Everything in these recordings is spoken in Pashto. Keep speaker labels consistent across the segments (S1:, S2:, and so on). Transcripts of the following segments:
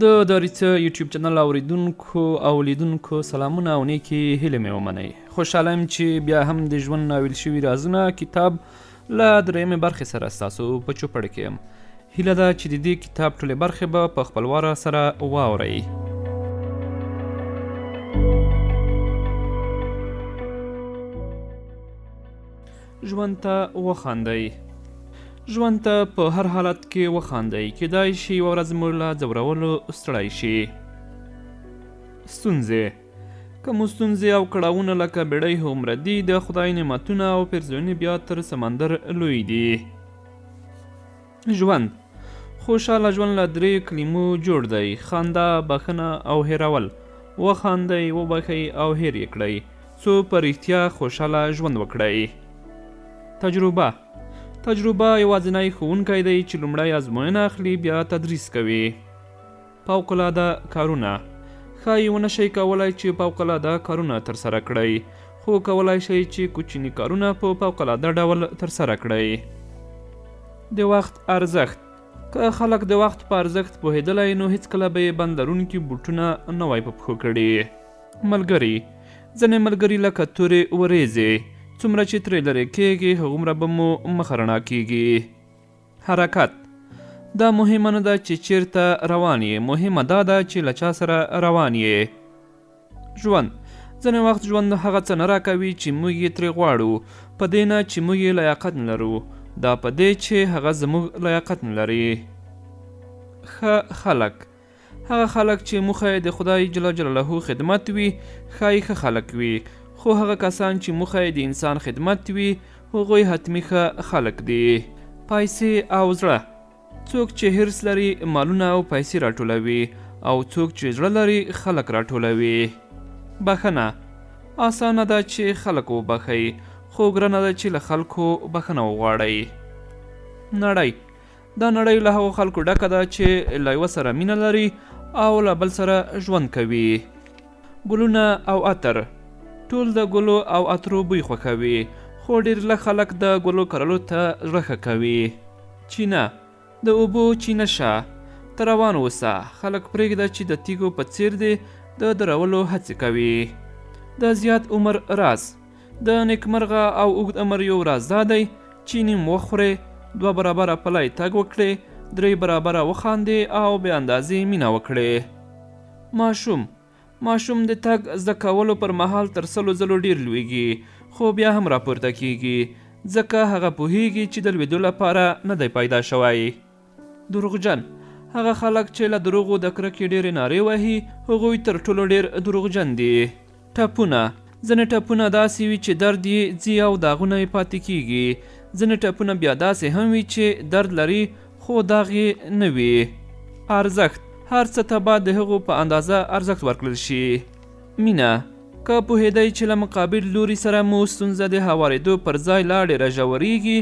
S1: د دریڅه یوټیوب چینل اوریدونکو او لیدونکو سلامونه او نیکې هیلې مې ومنئ. خوشحاله یم چې بیا هم د ژوند ناویل شوي رازونه کتاب له درېیمې برخې سره ستاسو په چوپړ کې یم. هیله ده چې د دې کتاب ټولې برخې به په خپلواره سره واورئ. ژوند ته وخاندئ. ژوند ته په هر حالت کې وخاندئ. کیدای شي یوه ورځ موږ له ځورولو ستړی شي. ستونزې که مو ستونزې او کړاوونه لکه بیړۍ هومره دي، د خدای نعمتونه او پیرزوینې بیا تر سمندر لوی دي. ژوند خوشحاله ژوند له درې کلمو جوړ دی: خندا، بښنه او هیرول. وخاندئ، وبښئ او هیر یې کړئ څو په رښتیا خوشحاله ژوند وکړئ. تجربه یوازینی ښوونکی دی چې لومړی ازموینه اخلي بیا تدریس کوي. فوقالعاده کارونه ښایي ونه شئ کولی چې فوقالعاده کارونه ترسره کړئ، خو کولی شئ چې کوچني کارونه په فوقالعاده ډول ترسره کړئ. د وخت ارزښت که خلک د وخت په ارزښت پوهېدلی نو هیڅکله به یې بند لرونکي بوټونه نه وای په پښو کړي. ملګري ځینې ملګري لکه تورې وریځې، څومره چې ترې لرې کېږي هغومره به مو مخ رڼا کېږي. حرکت دا مهمه نه ده چې چیرته روان یې، مهمه دا ده چې له چا سره روان یې. ژوند ځینې وخت ژوند هغه څه نه راکوي چې موږ یې ترې غواړو، په دې نه چې موږ یې لیاقت نه لرو، دا په دې چې هغه زموږ لیاقت نه لري. ښه خلک هغه خلک چې موخه یې د خدای جل جلاله خدمت وي ښایي ښه خلک وي، خو هغه کسان چې موخه یې د انسان خدمت وي هغوی حتمي ښه خلک دي. پیسې او زړه څوک چې حرص لري مالونه او پیسې راټولوي، او څوک چې زړه لري خلک راټولوي. بښنه اسانه ده چې خلک وبښئ، خو ګرانه ده چې له خلکو بښنه وغواړئ. نړۍ دا نړۍ له هغو خلکو ډکه ده چې له یوه سره مینه لري او له بل سره ژوند کوي. ګلونه او عطر ټول د ګلو او عطرو بوی خوښوي، خو ډېر لږ خلک د ګلو کرلو ته زړه ښه کوي. چینه د اوبو چینه شه، ته روان اوسه، خلک پرېږده چې د تیږو په څیر دی د درولو هڅې کوي. د زیات عمر راز د نیکمرغه او اوږد عمر یو راز دا دی چې نیم وخورې، 2 برابره پلی تګ وکړې، 3 برابره وخاندې او بې اندازې مینه وکړې. ماشوم د تګ زده کولو پر مهال تر 100 ځلو ډیر لویږي، خو بیا هم راپورته کیږي ځکه هغه پوهیږي چې د لویدو لپاره نه دی پیدا شوی. دروغجن هغه خلک چې له دروغو د کرکې ډیرې نارې وهي هغوی تر ټولو ډیر دروغجن دي. ټپونه ځینې ټپونه داسې وي چې درد یې ځي او داغونه یې پاتې کیږي، ځینې ټپونه بیا داسې هم وي چې درد لري خو داغ یې نه وي. ارزښت هر څه ته باید د هغو په اندازه ارزښت ورکړل شي. مینه که پوهېدئ چې له مقابل لوري سره مو ستونزه د هوارېدو پر ځای لا ډېره ژورېږي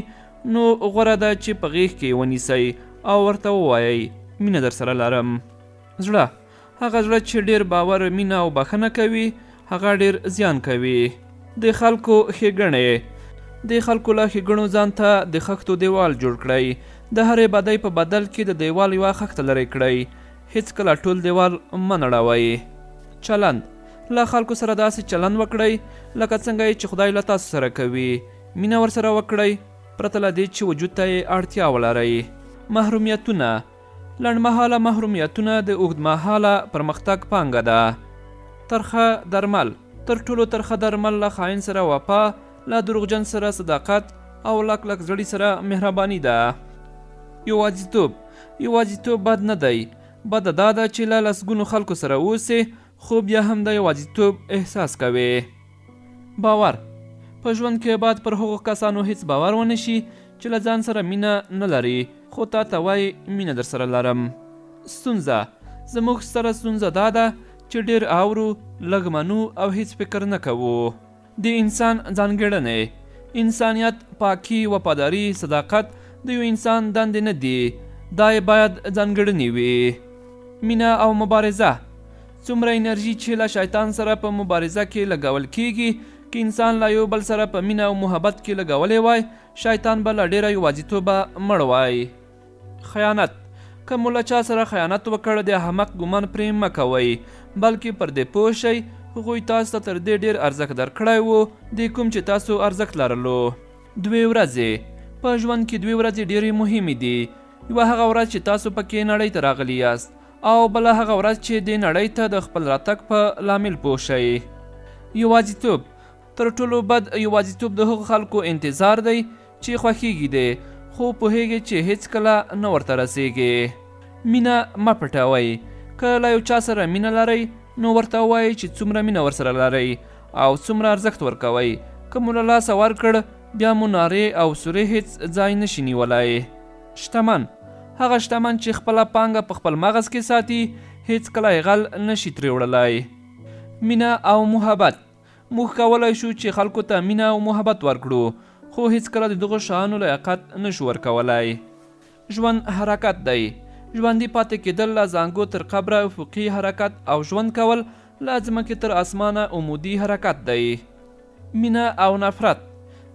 S1: نو غوره ده چې په غېږ کې ونیسئ او ورته ووایئ مینه درسره لرم. زړه هغه زړه چې ډېر باور، مینه او بښنه کوي هغه ډېر زیان کوي. د خلکو ښېګڼې د خلکو له ښېګڼو ځان ته د خښتو دیوال جوړ کړئ. د هرې بدۍ په بدل کې د دیوال یوه خښته لرې کړئ، هیڅکله ټول دیوال مه نړوئ. چلند له خلکو سره داسې چلند وکړئ لکه څنګه چې خدای له تاسو سره کوي. مینه ورسره وکړئ پرته له دې چې وجود ته یې اړتیا ولرئ. محرومیتونه لنډمهاله محرومیتونه د اوږدمهاله پرمختګ پانګه ده. ترخه درمل تر ټولو ترخه درمل له خاین سره وفا، له دروغجن سره صداقت او لک زړي سره مهرباني ده. یوازیتوب بد نه دی، بده دا ده چې له لسګونو خلکو سره اوسې خو بیا هم د یوازیتوب احساس کوې. باور په ژوند کې باید پر هغو کسانو هیڅ باور ونه شي چې له ځان سره مینه نه لري خو تا ته وایي مینه درسره لرم. ستونزه زموږ ستره ستونزه دا ده چې ډېر اورو، لږ منو او هیڅ فکر نه کوو. د انسان ځانګړنې انسانیت، پاکي، وفاداري، صداقت د یو انسان دندې نه دي، دا یې باید ځانګړنې وي. مینه او مبارزه څومره انرژي چې له شیطان سره په مبارزه کې لګول کیږي، که انسان له یو بل سره په مینه او محبت کې لګولی وای شیطان به له ډېره یوازیتوبه مړ وای. خیانت که مو له چا سره خیانت وکړ د احمق ګمان پرې مه کوئ بلکې پر دې پوه شئ هغوی تاسو ته تر دې ډېر ارزښت درکړی و د کوم چې تاسو ارزښت لرلو. 2 ورځې په ژوند کې 2 ورځې ډېرې مهمې دي. یوه هغه ورځ چې تاسو پکې نړۍ ته راغلي یاست او بله هغه ورځ چې دې نړۍ ته د خپل راتګ په لامل پوه شئ. یوازیتوب تر ټولو بد یوازیتوب د هغو خلکو انتظار دی چې خوښیږي دی خو پوهیږي چې هیڅکله نه ورته رسیږي. مینه مه پټوئ. که له یو چا سره مینه لرئ نو ورته ووایئ چې څومره مینه ورسره لرئ او څومره ارزښت ورکوئ. که مو له لاسه ورکړ بیا مو نارې او سورې هیڅ ځای نشي نیولی. شتمن هغه شتمن چې خپله پانګه په خپل مغز کې ساتي هیڅکله یې غل نشي ترې وړلی. مینه او محبت موږ کولی شو چې خلکو ته مینه او محبت ورکړو خو هیڅکله د دغو شیانو لیاقت نشو ورکولی. ژوند حرکت دی. ژوندي پاتې کېدل له زانګو تر قبره افقي حرکت او ژوند کول له ځمکې تر اسمانه عمودي حرکت دی. مینه او نفرت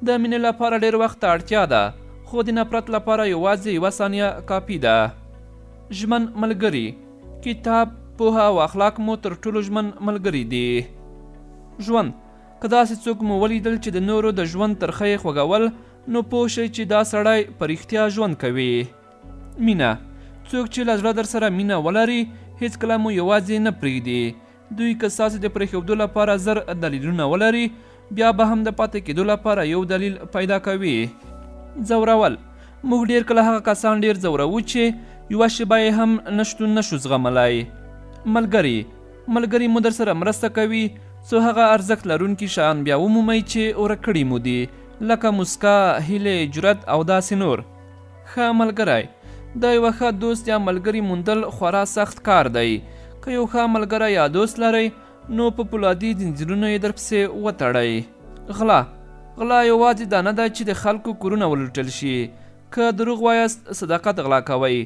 S1: د مینې لپاره ډېر وخت ته اړتیا ده خو د نفرت لپاره یوازې 1 ثانیه کافي ده. ژمن ملګري کتاب پوهه او اخلاق مو تر ټولو ژمن ملګري دي. ژوند که داسې څوک مو ولیدل چې د نورو د ژوند ترخه یې خوږول نو پوه شئ چې دا سړی په رښتیا ژوند کوي. مینه څوک چې له زړه درسره مینه ولري هیڅکله مو یوازې نه پرېږدي. دوی که ستاسې د پرېښودو لپاره زر دلیلونه ولري بیا به هم د پاتې کېدو لپاره یو دلیل پیدا کوي. ځورول موږ ډېر کله هغه کسان ډېر ځوروو چې یوه شیبه یې هم نشتون نشو زغملی. ملګري مو درسره مرسته کوي څو هغه ارزښت لرونکي شیان بیا ومومئ چې ورک کړي مو دي لکه موسکا، هیلې، جرأت او داسې نور. ښه ملګری د یوه ښه دوست یا ملګري موندل خورا سخت کار دی. که یو ښه ملګری یا دوست لرئ نو په پولادي ځنځیرونو یې درپسې وتړئ. غلا یوازې دا نه ده چې د خلکو کورونه ولوټل شي. که دروغ وایاست صداقت غلا کوئ.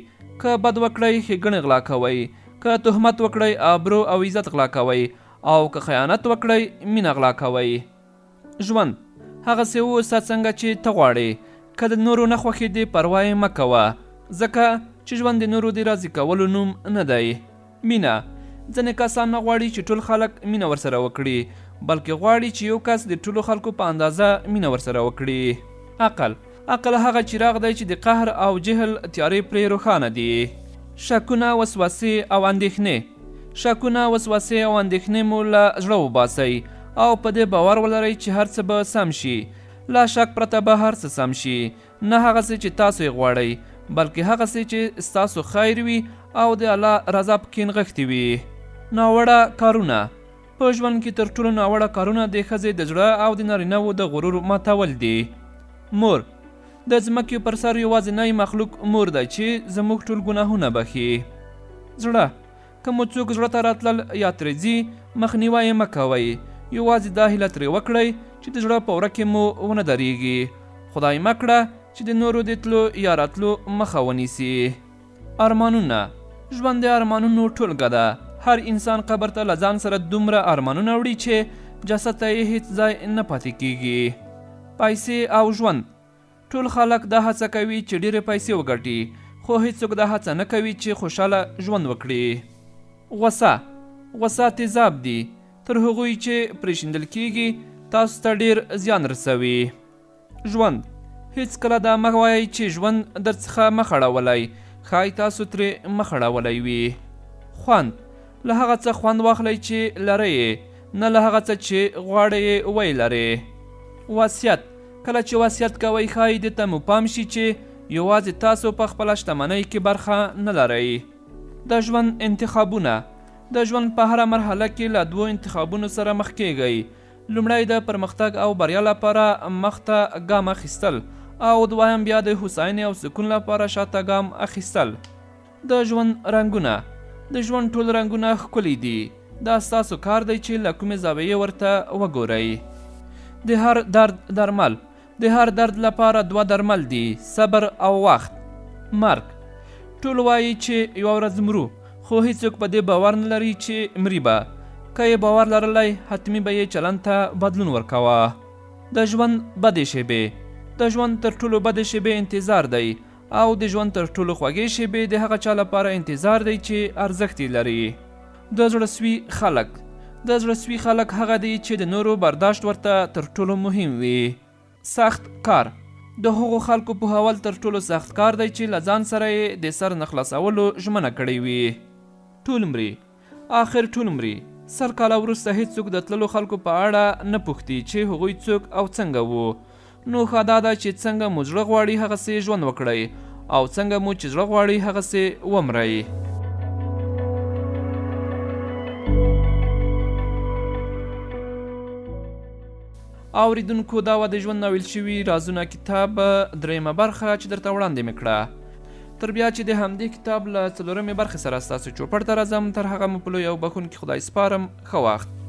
S1: که بد وکړئ ښېګڼې غلا کوئ. که تهمت وکړئ آبرو او عزت غلا کوئ او که خیانت وکړئ مینه غلا کوئ. ژوند هغسې واوسه څنګه چې ته غواړې. که د نورو نه خوښېدې پروا یې مه کوه ځکه چې ژوند د نورو د راضي کولو نوم نه دی. مینه ځینې کسان نه غواړي چې ټول خلک مینه ورسره وکړي بلکې غواړي چې یو کس د ټولو خلکو په اندازه مینه ورسره وکړي. عقل هغه چراغ دی چې د قهر او جهل تیارې پرې روښانه دي. شکونه، وسوسې او اندېښنې مو له زړه وباسئ او په دې باور ولرئ چې هر څه به سم شي. لا شک پرته به هر څه سم شي. نه هغسې چې تاسو یې غواړئ بلکې هغسې چې ستاسو خیر وي او د الله رضا پکې نغښتې وي. ناوړه کارونه په ژوند کې تر ټولو ناوړه کارونه د ښځې د زړه او د نارینه‌وو د غرور ماتول دي. مور د ځمکې پر سر یوازینی مخلوق مور ده چې زموږ ټول ګناهونه بخي. زړه که مو څوک زړه ته راتلل یا ترې ځي مخنیوی یې مه کوئ. یوازې دا هیله ترې وکړئ چې د زړه په وره کې مو ونه درېږي. خدای مه کړه چې د نورو د تلو یا راتلو مخه ونیسي. ارمانونه ژوند د ارمانونو ټولګه ده. هر انسان قبر ته له ځان سره دومره ارمانونه وړي چې جسد ته یې هیڅ ځای نه پاتې کیږي. پیسې او ژوند ټول خلک دا هڅه کوي چې ډېرې پیسې وګټي خو هیڅوک دا هڅه نه کوي چې خوشحاله ژوند وکړي. غوسه تیزاب دي تر هغوی چې پرېښندل کیږي تاسو ته ډېر زیان رسوي. ژوند هیڅکله دا مه وایئ چې ژوند درڅخه مه خړولی. ښایي تاسو ترې مه خړولی وي. خوند له هغه څه خوند واخلئ چې لرئ نه له هغه څه چې غواړئ وی لرئ. وصیت کله چې وصیت کوئ ښایي دې ته مو پام شي چې یوازې تاسو په خپله شتمنۍ کې برخه نه لرئ. د ژوند انتخابونه د ژوند په هره مرحله کې له 2 انتخابونو سره مخ کیږئ. لومړی د پرمختګ او بریا لپاره مخته ګام اخیستل او دویم بیا د هوساینې او سکون لپاره شاته ګام اخیستل. د ژوند رنګونه د ژوند ټول رنګونه ښکلي دي. دا ستاسو کار دی چې له کومې زاویې ورته وګورئ. د هر درد درمل د هر درد لپاره 2 درمل دي: صبر او وخت. مرګ ټول وایي چې یوه ورځ مرو خو هیڅوک په دې باور نه لري چې مري به. که یې باور لرلی حتمي به یې چلند ته بدلون ورکوه. د ژوند بدې شیبې د ژوند تر ټولو بدې شیبې انتظار دی او د ژوند تر ټولو خوږې شیبې د هغه چا لپاره انتظار دی چې ارزښت یې لري. د زړهسوي خلک هغه دی چې د نورو برداشت ورته تر ټولو مهم وي. سخت کار د هغو خلکو پوهول تر ټولو سخت کار دی چې له ځان سره یې د سر نه خلاصولو ژمنه کړې وي. ټول مري سر کاله وروسته هیڅوک د تللو خلکو په اړه نه پوښتي چې هغوی څوک او څنګه وو. نو ښه دا ده چې څنګه مو زړه غواړي هغسې ژوند وکړئ او څنګه مو چې زړه غواړي هغسې ومرئ. اوریدونکو دا و د ژوند ناویل شوي رازونه کتاب درېیمه برخه چې درته وړاندې مې کړه. تر بیا چې د همدې کتاب له 4مې برخې سره ستاسو چوپړ ته راځم، تر هغه مو په لوی او بخښونکي خدای سپارم. ښه وخت.